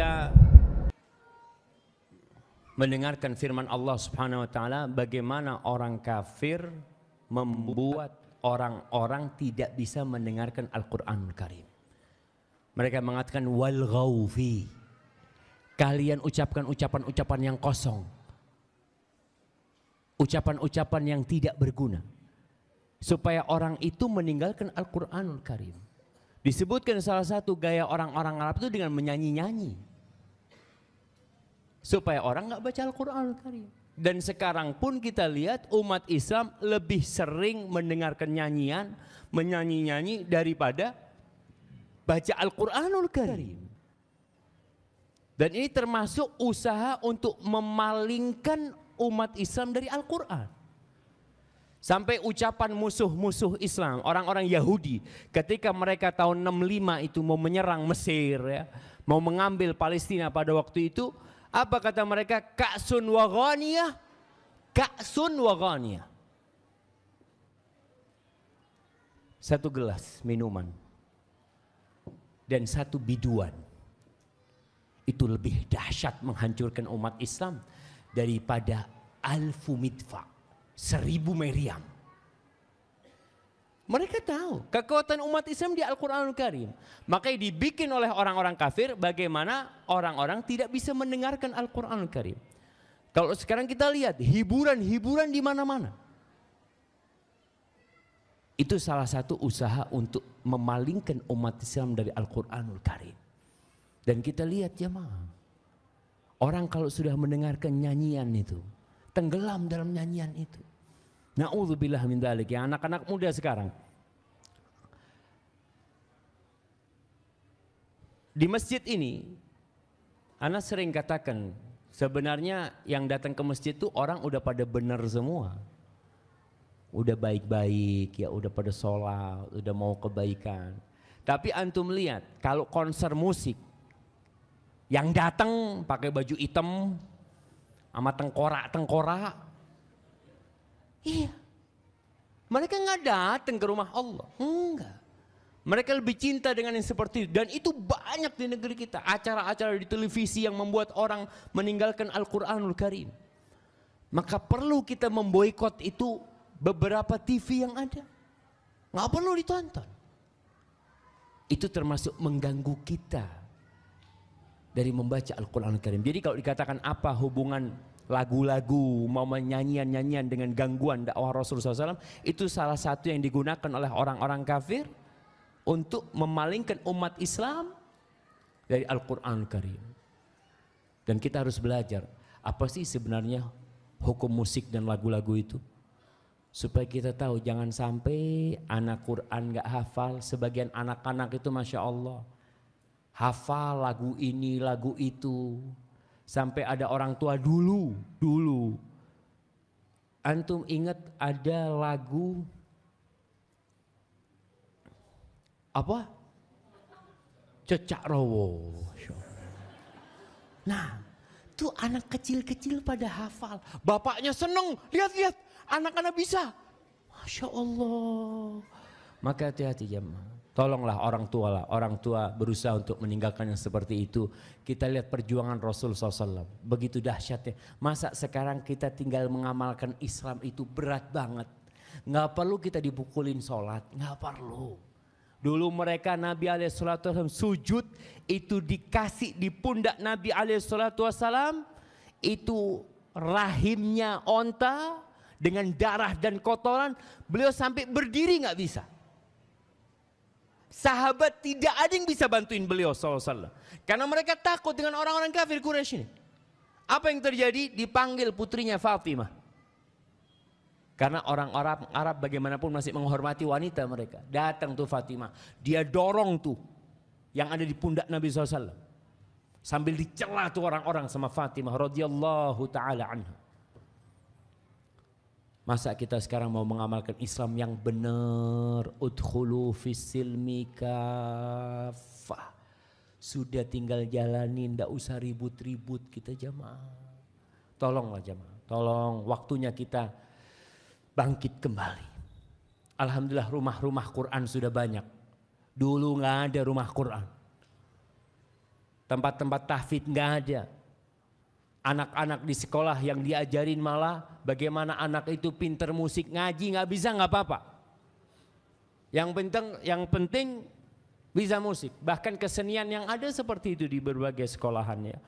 kita mendengarkan firman Allah Subhanahu wa taala, bagaimana orang kafir membuat orang-orang tidak bisa mendengarkan Al-Qur'anul Karim. Mereka mengatakan wal ghaufi. Kalian ucapkan ucapan-ucapan yang kosong. Ucapan-ucapan yang tidak berguna. Supaya orang itu meninggalkan Al-Qur'anul Karim. Disebutkan salah satu gaya orang-orang Arab itu dengan menyanyi-nyanyi. Supaya orang nggak baca Al-Qur'anul Karim. Dan sekarang pun kita lihat umat Islam lebih sering mendengarkan nyanyian, menyanyi-nyanyi daripada baca Al-Qur'anul Karim. Dan ini termasuk usaha untuk memalingkan umat Islam dari Al-Qur'an. Sampai ucapan musuh-musuh Islam, orang-orang Yahudi, ketika mereka tahun 65 itu mau menyerang Mesir, ya, mau mengambil Palestina pada waktu itu, apa kata mereka? Ka'sun wa ghaniyah, ka'sun wa ghaniyah. Satu gelas minuman dan satu biduan. Itu lebih dahsyat menghancurkan umat Islam daripada alfu midfa, 1000 meriam. Mereka tahu kekuatan umat Islam di Al-Quranul Karim. Makanya dibikin oleh orang-orang kafir bagaimana orang-orang tidak bisa mendengarkan Al-Quranul Karim. Kalau sekarang kita lihat hiburan-hiburan di mana-mana. Itu salah satu usaha untuk memalingkan umat Islam dari Al-Quranul Karim. Dan kita lihat jemaah, orang kalau sudah mendengarkan nyanyian itu, tenggelam dalam nyanyian itu. Na'udzubillah min dzalik, ya anak-anak muda sekarang. Di masjid ini, ana sering katakan, sebenarnya yang datang ke masjid itu orang udah pada benar semua. Udah baik-baik, ya udah pada sholat, udah mau kebaikan. Tapi antum lihat, kalau konser musik, yang datang pakai baju hitam, sama tengkorak-tengkorak. Iya. Mereka nggak datang ke rumah Allah. Enggak. Mereka lebih cinta dengan yang seperti itu. Dan itu banyak di negeri kita. Acara-acara di televisi yang membuat orang meninggalkan Al-Quranul Karim. Maka perlu kita memboikot itu beberapa TV yang ada. Nggak perlu ditonton. Itu termasuk mengganggu kita dari membaca Al-Quranul Karim. Jadi kalau dikatakan apa hubungan lagu-lagu, mau nyanyian-nyanyian dengan gangguan dakwah Rasulullah SAW, itu salah satu yang digunakan oleh orang-orang kafir untuk memalingkan umat Islam dari Al-Quranul Karim. Dan kita harus belajar, apa sih sebenarnya hukum musik dan lagu-lagu itu? Supaya kita tahu jangan sampai anak Quran gak hafal. Sebagian anak-anak itu Masya Allah hafal lagu ini, lagu itu. Sampai ada orang tua dulu. Antum ingat ada lagu apa? Cecak Rowo. Nah, tuh anak kecil-kecil pada hafal. Bapaknya seneng, lihat-lihat anak-anak bisa. Masya Allah. Maka hati-hati jemaah. Tolonglah orang tua berusaha untuk meninggalkan yang seperti itu. Kita lihat perjuangan Rasul SAW, begitu dahsyatnya. Masa sekarang kita tinggal mengamalkan Islam itu berat banget. Nggak perlu kita dipukulin sholat, nggak perlu. Dulu mereka Nabi SAW sujud, itu dikasih di pundak Nabi SAW, itu rahimnya onta dengan darah dan kotoran, beliau sampai berdiri nggak bisa. Sahabat tidak ada yang bisa bantuin beliau SAW. Karena mereka takut dengan orang-orang kafir Quraisy ini. Apa yang terjadi? Dipanggil putrinya Fatimah. Karena orang Arab bagaimanapun masih menghormati wanita mereka. Datang tuh Fatimah. Dia dorong tuh yang ada di pundak Nabi SAW. Sambil dicela tuh orang-orang sama Fatimah radhiyallahu ta'ala anha. Masa kita sekarang mau mengamalkan Islam yang benar? Udkhulu fis-silmi kafah. Sudah tinggal jalanin, tidak usah ribut-ribut kita jamaah. Tolonglah jamaah, tolong waktunya kita bangkit kembali. Alhamdulillah rumah-rumah Quran sudah banyak. Dulu nggak ada rumah Quran. tempat-tempat tahfidz nggak ada. Anak-anak di sekolah yang diajarin malah bagaimana anak itu pinter musik, ngaji nggak bisa nggak apa-apa. Yang penting bisa musik. Bahkan kesenian yang ada seperti itu di berbagai sekolahan ya.